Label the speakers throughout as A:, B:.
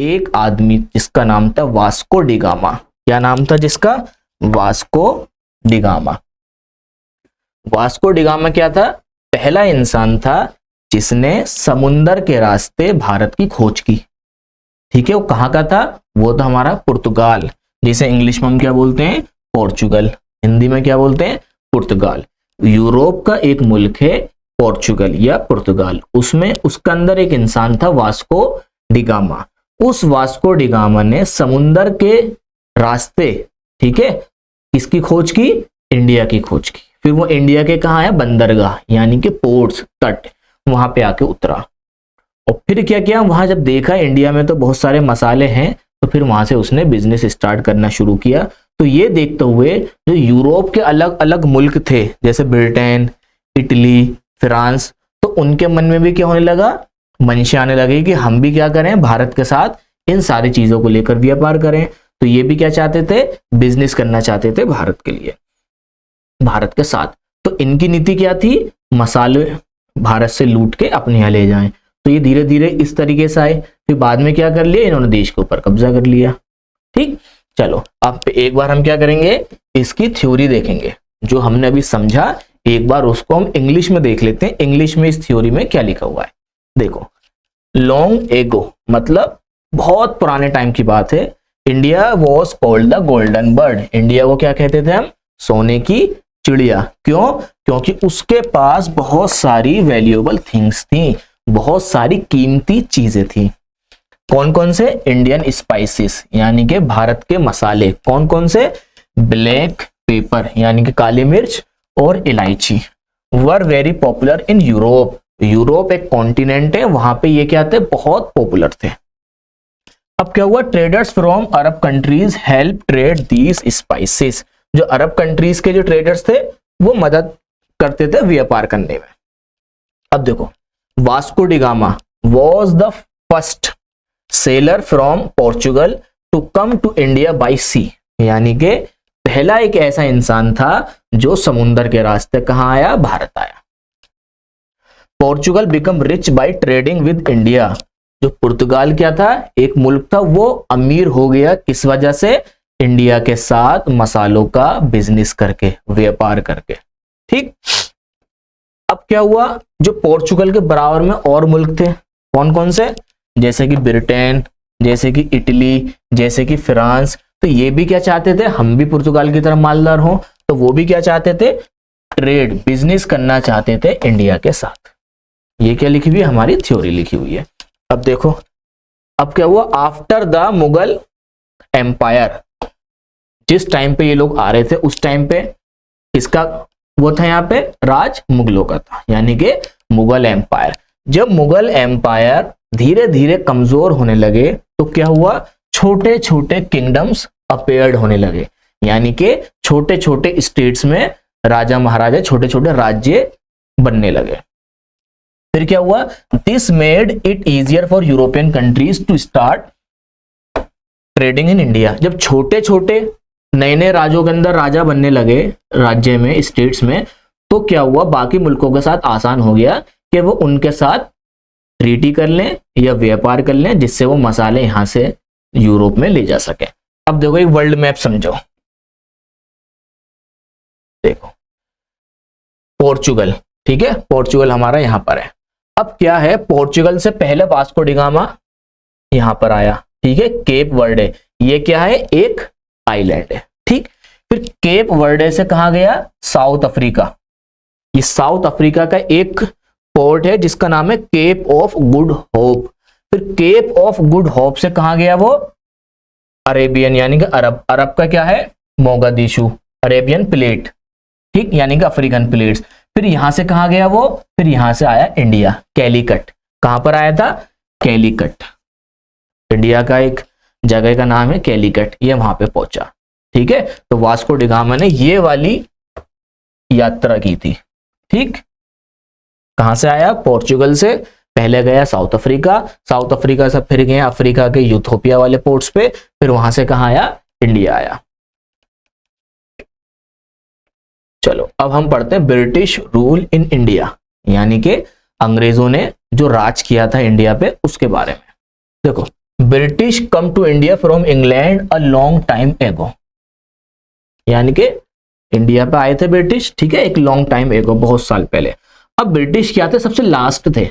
A: एक आदमी जिसका नाम था वास्को डिगामा। क्या नाम था जिसका? Vasco da Gama. वास्को डिगामा क्या था? पहला इंसान था जिसने समुंदर के रास्ते भारत की खोज की। ठीक है, वो कहाँ का था? वो था हमारा पुर्तगाल, जिसे इंग्लिश में हम क्या बोलते हैं? पोर्चुगल। हिंदी में क्या बोलते हैं? पुर्तगाल। यूरोप का एक मुल्क है पोर्चुगल या पुर्तगाल, उसमें उसका अंदर एक इंसान था वास्को डिगामा। उस वास्को डिगामा ने समुंदर के रास्ते, ठीक है, किसकी खोज की? इंडिया की खोज की। फिर वो इंडिया के कहाँ आया? बंदरगाह यानी कि पोर्ट्स, तट, वहां पे आके उतरा। और फिर क्या किया? वहां जब देखा इंडिया में तो बहुत सारे मसाले हैं, तो फिर वहां से उसने बिजनेस स्टार्ट करना शुरू किया। तो ये देखते हुए जो यूरोप के अलग अलग मुल्क थे, जैसे ब्रिटेन, इटली, फ्रांस, तो उनके मन में भी क्या होने लगा? मंशा आने लगी कि हम भी क्या करें? भारत के साथ इन सारी चीजों को लेकर व्यापार करें। तो ये भी क्या चाहते थे? बिजनेस करना चाहते थे भारत के लिए, भारत के साथ। तो इनकी नीति क्या थी? मसाले भारत से लूट के अपने यहाँ ले जाएं। तो ये धीरे धीरे इस तरीके से आए। फिर बाद में क्या कर लिया? इन्होंने देश के ऊपर कब्जा कर लिया। ठीक, चलो अब एक बार हम क्या करेंगे? इसकी थ्योरी देखेंगे। जो हमने अभी समझा एक बार उसको हम इंग्लिश में देख लेते हैं। इंग्लिश में इस थ्योरी में क्या लिखा हुआ है देखो। लॉन्ग एगो मतलब बहुत पुराने टाइम की बात है। India was called the golden bird. India को क्या कहते थे हम? सोने की चिड़िया। क्यों? क्योंकि उसके पास बहुत सारी वैल्यूएबल थिंग्स थी, बहुत सारी कीमती चीजें थी। कौन कौन से? इंडियन स्पाइसेस यानी कि भारत के मसाले। कौन कौन से? ब्लैक पेपर यानी कि काली मिर्च और इलायची। Were very popular in Europe. Europe एक कॉन्टिनेंट है, वहां पे ये क्या थे? बहुत पॉपुलर थे। अब क्या हुआ? Traders from Arab countries help trade these spices. जो अरब कंट्रीज के जो ट्रेडर्स थे वो मदद करते थे व्यापार करने में। अब देखो, Vasco da Gama was the first sailor from Portugal to come to India by sea. यानी कि पहला एक ऐसा इंसान था जो समुंदर के रास्ते कहां आया? भारत आया। Portugal become rich by trading with India. जो पुर्तगाल क्या था? एक मुल्क था, वो अमीर हो गया किस वजह से? इंडिया के साथ मसालों का बिजनेस करके, व्यापार करके। ठीक, अब क्या हुआ? जो पोर्चुगल के बराबर में और मुल्क थे, कौन कौन से? जैसे कि ब्रिटेन, जैसे कि इटली, जैसे कि फ्रांस। तो ये भी क्या चाहते थे? हम भी पुर्तगाल की तरह मालदार हों। तो वो भी क्या चाहते थे? ट्रेड, बिजनेस करना चाहते थे इंडिया के साथ। ये क्या लिखी हुई है? हमारी थ्योरी लिखी हुई है। अब देखो, अब क्या हुआ? आफ्टर द मुगल एम्पायर, जिस टाइम पे ये लोग आ रहे थे उस टाइम पे किसका वो था? यहाँ पे राज मुगलों का था, यानी कि मुगल एम्पायर। जब मुगल एम्पायर धीरे धीरे कमजोर होने लगे तो क्या हुआ? छोटे छोटे किंगडम्स अपेयर्ड होने लगे, यानी कि छोटे छोटे स्टेट्स में राजा महाराजा, छोटे छोटे राज्य बनने लगे। फिर क्या हुआ? This made it easier for European countries to start trading in India. जब छोटे छोटे नए नए राज्यों के अंदर राजा बनने लगे, राज्य में, स्टेट्स में, तो क्या हुआ? बाकी मुल्कों के साथ आसान हो गया कि वो उनके साथ ट्रीटी कर लें या व्यापार कर लें, जिससे वो मसाले यहां से यूरोप में ले जा सके। अब देखो एक वर्ल्ड मैप समझो। देखो पोर्चुगल, ठीक है, पोर्चुगल हमारा यहां पर है। अब क्या है? पोर्चुगल से पहले वास्को डिगामा यहां पर आया, ठीक है, केप वर्डे। ये क्या है? एक आइलैंड है। ठीक, फिर केप वर्डे से कहां गया? South Africa. ये साउथ अफ्रीका का एक पोर्ट है जिसका नाम है केप ऑफ गुड होप। फिर केप ऑफ गुड होप से कहां गया वो? अरेबियन यानी कि अरब। अरब का क्या है? मोगादिशु, अरेबियन प्लेट, ठीक, यानी कि अफ्रीकन प्लेट्स। फिर यहां से कहां गया वो? फिर यहां से आया इंडिया, कैलीकट। कहां पर आया था? कैलीकट। इंडिया का एक जगह का नाम है कैलीकट, ये वहां पे पहुंचा। ठीक है, तो वास्को डिगामा ने ये वाली यात्रा की थी। ठीक, कहां से आया? पोर्चुगल से। पहले गया साउथ अफ्रीका, साउथ अफ्रीका से फिर गए अफ्रीका के यूथोपिया वाले पोर्ट्स पे, फिर वहां से कहां आया? इंडिया आया। चलो अब हम पढ़ते हैं ब्रिटिश रूल इन इंडिया, यानी कि अंग्रेजों ने जो राज किया था इंडिया पे उसके बारे में। देखो British come to India from England a long time ago, यानी कि इंडिया पे आए थे ब्रिटिश, ठीक है, एक लॉन्ग टाइम एगो, बहुत साल पहले। अब ब्रिटिश क्या थे, सबसे लास्ट थे।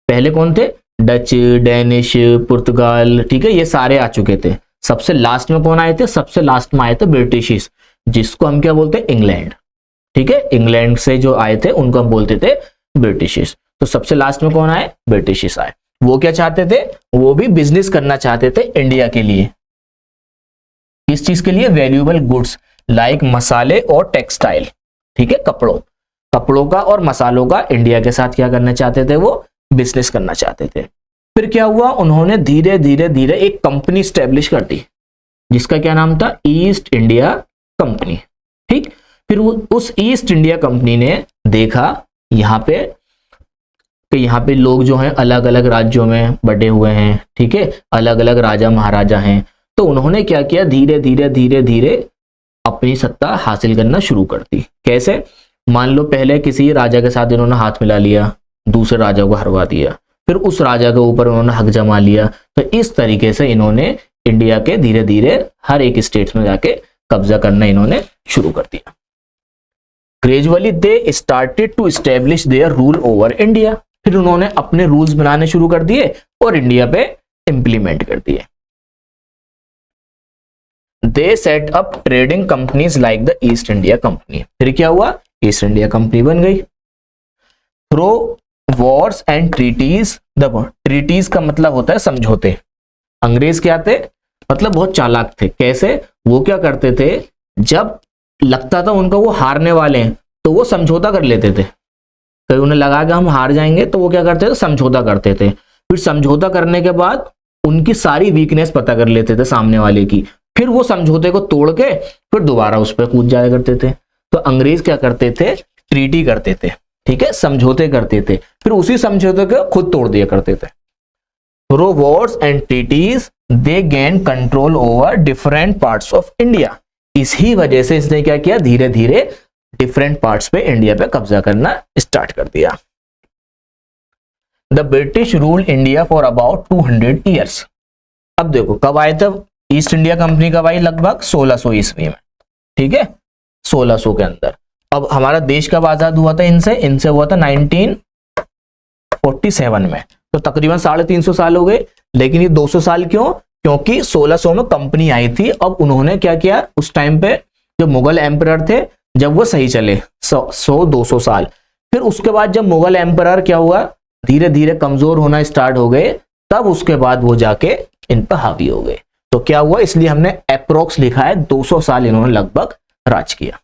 A: पहले कौन थे, डच, डेनिश, पुर्तगाल, ठीक है, ये सारे आ चुके थे। सबसे लास्ट में कौन आए थे, सबसे लास्ट में आए थे ब्रिटिश, जिसको हम क्या बोलते हैं, इंग्लैंड, ठीक है, इंग्लैंड से जो आए थे उनको हम बोलते थे ब्रिटिश। तो सबसे लास्ट में कौन आए, ब्रिटिश आए। वो क्या चाहते थे, वो भी बिजनेस करना चाहते थे इंडिया के लिए। किस चीज के लिए, वैल्यूएबल गुड्स लाइक मसाले और टेक्सटाइल, ठीक है, कपड़ों का और मसालों का इंडिया के साथ क्या करना चाहते थे, वो बिजनेस करना चाहते थे। फिर क्या हुआ, उन्होंने धीरे धीरे एक कंपनी स्टैब्लिश कर दी, जिसका क्या नाम था, ईस्ट इंडिया कंपनी, ठीक। फिर उस ईस्ट इंडिया कंपनी ने देखा यहाँ पे कि यहाँ पे लोग जो हैं अलग अलग राज्यों में बटे हुए हैं, ठीक है, अलग अलग राजा महाराजा हैं। तो उन्होंने क्या किया, धीरे धीरे अपनी सत्ता हासिल करना शुरू कर दी। कैसे, मान लो पहले किसी राजा के साथ इन्होंने हाथ मिला लिया, दूसरे राजा को हरवा दिया, फिर उस राजा के ऊपर उन्होंने हक जमा लिया। तो इस तरीके से इन्होंने इंडिया के धीरे धीरे हर एक स्टेट्स में जाके कब्जा करना इन्होंने शुरू कर दिया। Gradually they started to establish their rule over India, फिर उन्होंने अपने रूल्स बनाने शुरू कर दिए और इंडिया पे इंप्लीमेंट कर दिए। They set up trading companies like the East India Company, फिर क्या हुआ, ईस्ट इंडिया कंपनी बन गई। थ्रो वॉर्स एंड ट्रीटीज, देखो ट्रीटीज का मतलब होता है समझौते। अंग्रेज क्या थे, मतलब बहुत चालाक थे। कैसे, वो क्या करते थे, जब लगता था उनका वो हारने वाले हैं तो वो समझौता कर लेते थे। कहीं उन्हें लगा कि हम हार जाएंगे तो वो क्या करते थे, समझौता करते थे। फिर समझौता करने के बाद उनकी सारी वीकनेस पता कर लेते थे सामने वाले की, फिर वो समझौते को तोड़ के फिर दोबारा उस पर कूद जाया करते थे। तो अंग्रेज क्या करते थे, ट्रीटी करते थे, ठीक है, समझौते करते थे, फिर उसी समझौते को खुद तोड़ दिया करते थे। Through wars and treaties they gain control over different parts of India, इसी वजह से इसने क्या किया, धीरे धीरे डिफरेंट पार्ट्स पे इंडिया पे कब्जा करना स्टार्ट कर दिया। The British rule India for about 200 years. अब देखो कब आए थे, ईस्ट इंडिया कंपनी कब आई, लगभग 1600 ईस्वी में, ठीक है, 1600 के अंदर। अब हमारा देश कब आजाद हुआ था इनसे हुआ था 1947 में, तो तकरीबन 350 साल हो गए। लेकिन ये 200 साल क्यों, क्योंकि 1600 में कंपनी आई थी। अब उन्होंने क्या किया, उस टाइम पे जो मुगल एम्परर थे, जब वो सही चले 100-200 साल, फिर उसके बाद जब मुगल एम्परर क्या हुआ, धीरे धीरे कमजोर होना स्टार्ट हो गए, तब उसके बाद वो जाके इन पर हावी हो गए। तो क्या हुआ, इसलिए हमने अप्रोक्स लिखा है 200 साल इन्होंने लगभग राज किया।